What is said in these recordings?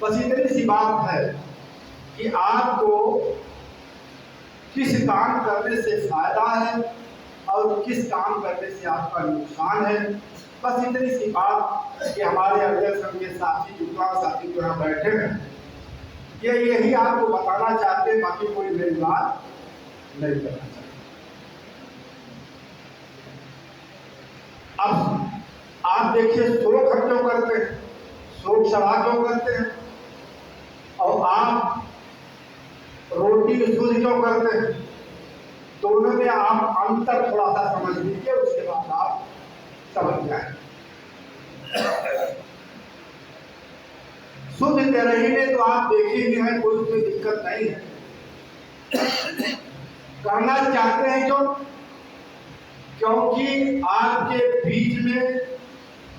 बस इतनी सी बात है कि आपको किस काम करने से फायदा है और किस काम करने से आपका नुकसान है। बस इतनी सी बात कि हमारे अध्यक्ष संघ के साथी जो यहाँ बैठे हैं ये यही आपको बताना चाहते हैं, बाकी कोई नई बात नहीं करना चाहते। अब आप देखिए शोक हम क्यों करते हैं, शोक सभा क्यों करते हैं, और आप रोटी शुद्ध क्यों करते हैं। दोनों में आप अंतर थोड़ा सा समझ लीजिए, उसके बाद आप समझ जाए। शुद्ध तेरही में तो आप देखे ही हैं, कोई दिक्कत नहीं है। करना चाहते हैं क्योंकि आपके बीच में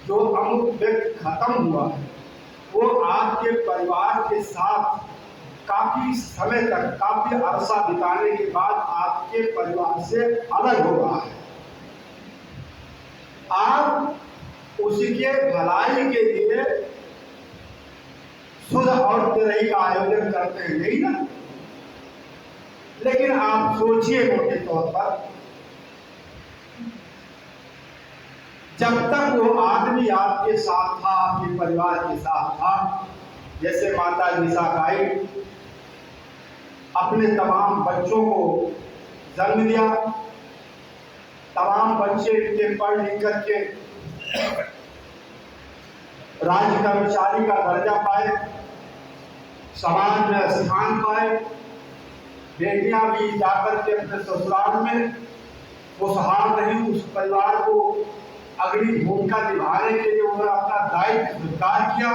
जो अमुक व्यक्ति खत्म हुआ है वो आपके परिवार के साथ काफी समय तक, काफी अरसा बिताने के बाद आपके परिवार से अलग हो रहा है। आप उसके भलाई के लिए शुद्ध और तेरही का आयोजन करते हैं, नहीं ना। लेकिन आप सोचिए मोटे तौर पर, जब तक वो आदमी आपके साथ था, आपके परिवार के साथ था, जैसे माता निशाबाई अपने तमाम बच्चों को जन्म दिया, तमाम बच्चे इनके पढ़ लिख करके राज्य कर्मचारी का दर्जा पाए, समाज में स्थान पाए, बेटियां भी जाकर के अपने ससुराल में खुशहाल रही, उस परिवार को अग्रणी भूमिका निभाने के लिए उन्होंने अपना दायित्व स्वीकार किया।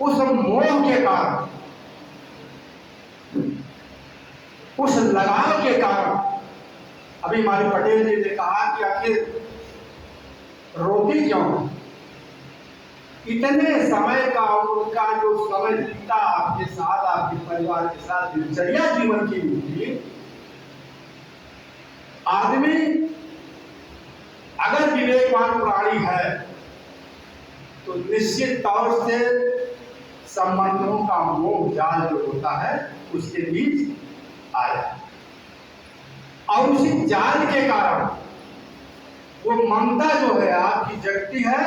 उस मोह के कारण, उस लगाव के कारण, अभी हमारे पटेल जी ने कहा कि आखिर रोती क्यों, इतने समय का उनका जो समय बीता आपके साथ, आपके परिवार के साथ, दिनचर्या जीवन की थी। आदमी अगर विवेकवान प्राणी है तो निश्चित तौर से संबंधों का मोह जाल जो होता है उसके बीच आया, और उसी जाल के कारण वो ममता जो है आपकी जगती है,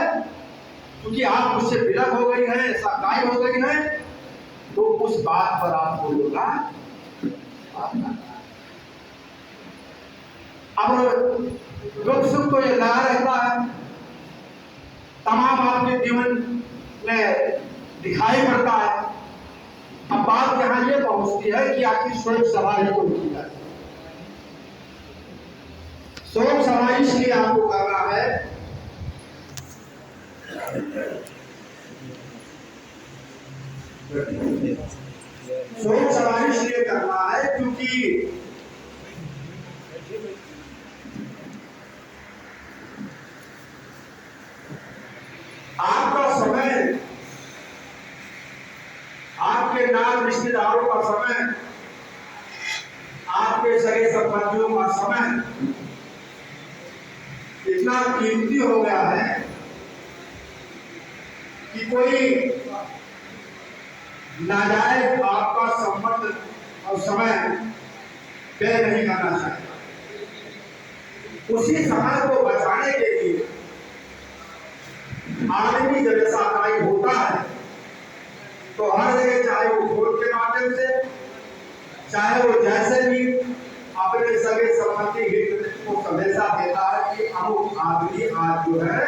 क्योंकि आप मुझसे विलग हो गई हैं, सगाई हो गई है, तो उस बात पर आपको होगा। अब दुख सुख तो ये लगा रहता है, तमाम आपके जीवन में दिखाई पड़ता है। अब बात यहाँ ये पहुंचती है कि आखिर शोक सभा ही को की जाए। शोक सभा इसलिए आपको करना है शोक सभा इसलिए करना है क्योंकि आपका समय, आपके नाम रिश्तेदारों का समय, आपके सगे संबंधियों का समय इतना कीमती हो गया है कि कोई नाजायज आपका संबंध और समय व्यय नहीं करना चाहिए। उसी समय को बचाने के लिए आदमी जब सगाई होता है तो हर जगह, चाहे वो फोन के माध्यम से, चाहे वो जैसे भी अपने सगे संबंधी हित को संदेशा देता है कि अमुक आदमी आज जो है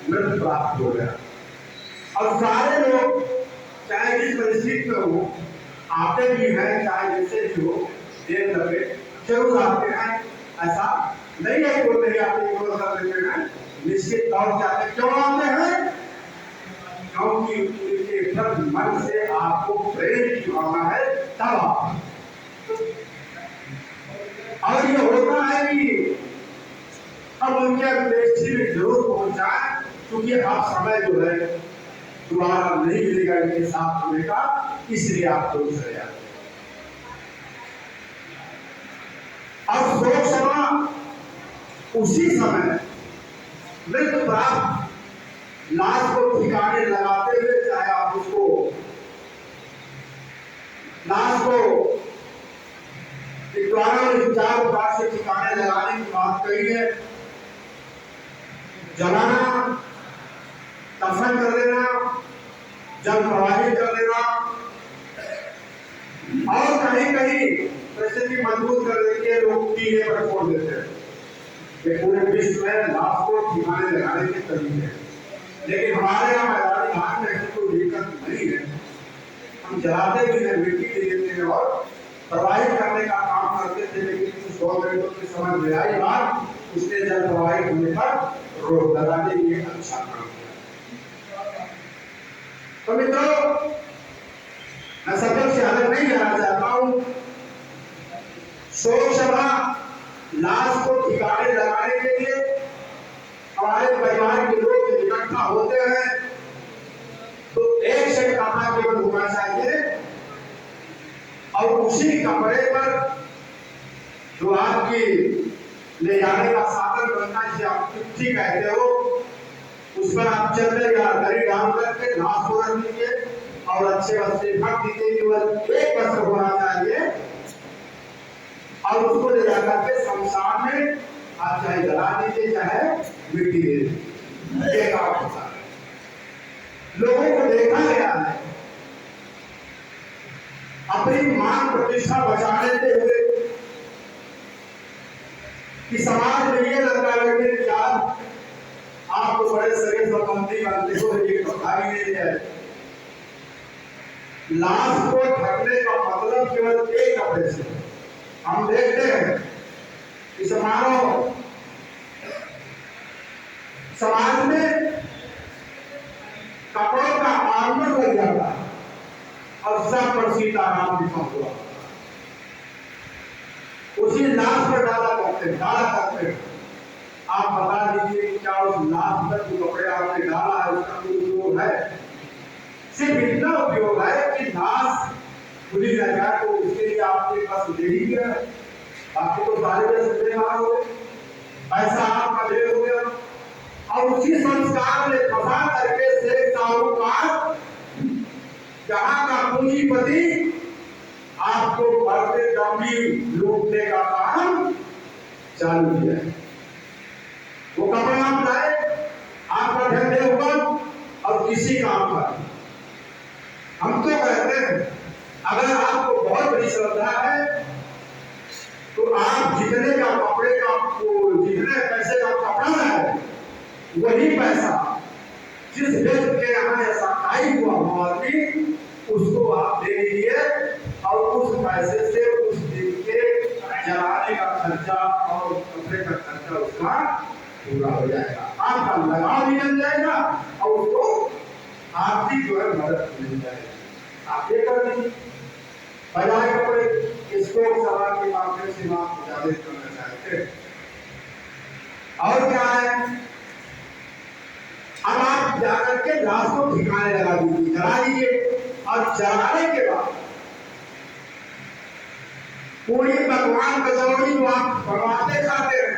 मृत्यु प्राप्त हो गया। और सारे लोग चाहे जिस परिस्थिति में हो आते भी हैं, चाहे जिससे भी हो, देर लगे जरूर आते हैं। ऐसा नहीं है कोई नहीं आते, निश्चित तौर से क्यों आते हैं, क्योंकि उनके प्रति मन से आपको प्रेम की भावना है तब। और ये होता है कि अब उनके दृष्टि में जरूर पहुंचा, क्योंकि अब समय जो है दोबारा नहीं मिलेगा इनके साथ होने का, इसलिए आप तो चले जाते। अब शोक सभा उसी समय मृत्यु प्राप्त लाश को ठिकाने लगाते हुए, चाहे जलाना, दफन कर देना, जल प्रवाहित कर देना और कहीं कहीं परिस्थिति मजबूत कर देती है, लोग टीले पर छोड़ देते हैं। ये पूरे विश्व में लाश को ठिकाने लगाने के तरीके हैं, लेकिन हमारे यहाँ मैदानी घाट में ऐसी कोई दिक्कत नहीं है। हम जलाते भी हैं, मिट्टी दे देते हैं और प्रवाहित करने का काम करते थे, लेकिन कुछ गवर्नमेंटों की समझ में आई बात, उसने जल प्रवाहित होने पर रोक लगाने के लिए अच्छा काम किया। तो मित्रों, मैं सब्जेक्ट से अलग नहीं जाना चाहता हूं। शोक सभा लाश को ठिकाने लगाने के लिए हमारे परिवार के लोग इकट्ठा होते हैं तो एक सेट कपड़ा केवल होना चाहिए और उसी कपड़े पर जो आपकी ले जाने का साधन बनता है, जिसे आप चिट्ठी कहते हो, उस पर आप चद्दर या दरी डाल करके लाश को रख दीजिए और अच्छे वस्त्र ढक दीजिए। केवल एक वस्त्र होना चाहिए और उसको ले जाकर के शमशान में आप चाहे जला दीजिए चाहे मिट्टी दे दीजिए। ये काम होता है। लोगों को देखा गया है अपनी मान प्रतिष्ठा बचाने के हुए कि समाज में ये लगता है कि आप आपको बड़े सगे संबंधी बनते हो, ये भागी नहीं है। लाश को ढकने का मतलब केवल एक कपड़े से। हम देखते हैं कि समाज में कपड़ों का आर्मर लग जाता है और सब पर सीताराम लिखा हुआ, उसी लाश पर डाला करते हैं। आप बता दीजिए कि क्या उस लाश पर जो कपड़े आपने डाला है उसका कोई उपयोग है? सिर्फ इतना उपयोग है कि लाश खुली रह जाए तो उसके लिए आपके पास दे ही गया है, बाकी तो सारे जिम्मेदार हो गए, पैसा आपका दे हो गया और उसी संस्कार में फंसा करके शेख साहूकार जहां का पूंजीपति आपको बढ़ते दमी लूटने का काम चालू किया है। वो कपड़ा आप लाए, आपका धंधे ऊपर और किसी काम पर। हम तो कहते हैं अगर आपको बहुत बड़ी श्रद्धा है तो आप जितने का कपड़े का जितने पैसे का कपड़ा है वही पैसा जिस व्यक्ति के यहाँ ऐसा आई हुआ आदमी उसको आप दे दीजिए और उस पैसे से उस दिन के जलाने का खर्चा और कपड़े का खर्चा उसका पूरा हो जाएगा। आपका लगाव भी मिल जाएगा और उसको आर्थिक जो है मदद मिल जाएगी। आप ये कर दीजिए बजाय कपड़े। इसको सभा के माध्यम से आप ज्यादा करना चाहते हैं और क्या है, अब आप जाकर के लाश को ठिकाने लगा दीजिए, जला दीजिए और जलाने के बाद पूरी पकवान कचौड़ी जो आप बनवाते खाते हैं,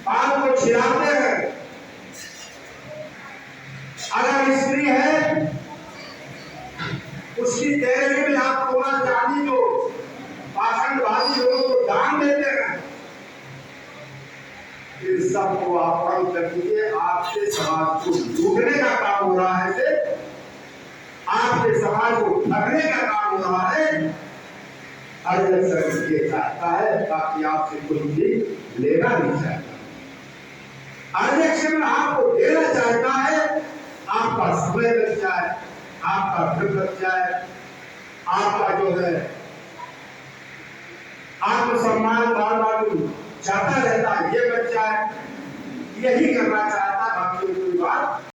बाल को छिलाते हैं, अगर स्त्री है उसकी तेरे में आप सोना चांदी जो पाषाणवादी लोगों को दान देते हैं, इन सबको आप बंद कर दीजिए। आपके समाज को लूटने का काम हो रहा है, से आपके समाज को ठगने का काम हो रहा है। ये चाहता है ताकि आपसे कुछ भी लेना नहीं चाहता। आरक्षण आपको देना चाहता है, आपका समय लग जाए, आपका धन लग जाए, आपका जो है आत्मसम्मान बार बार जाता रहता है, ये बच जाए, यही करना चाहता है। बाकी कोई बात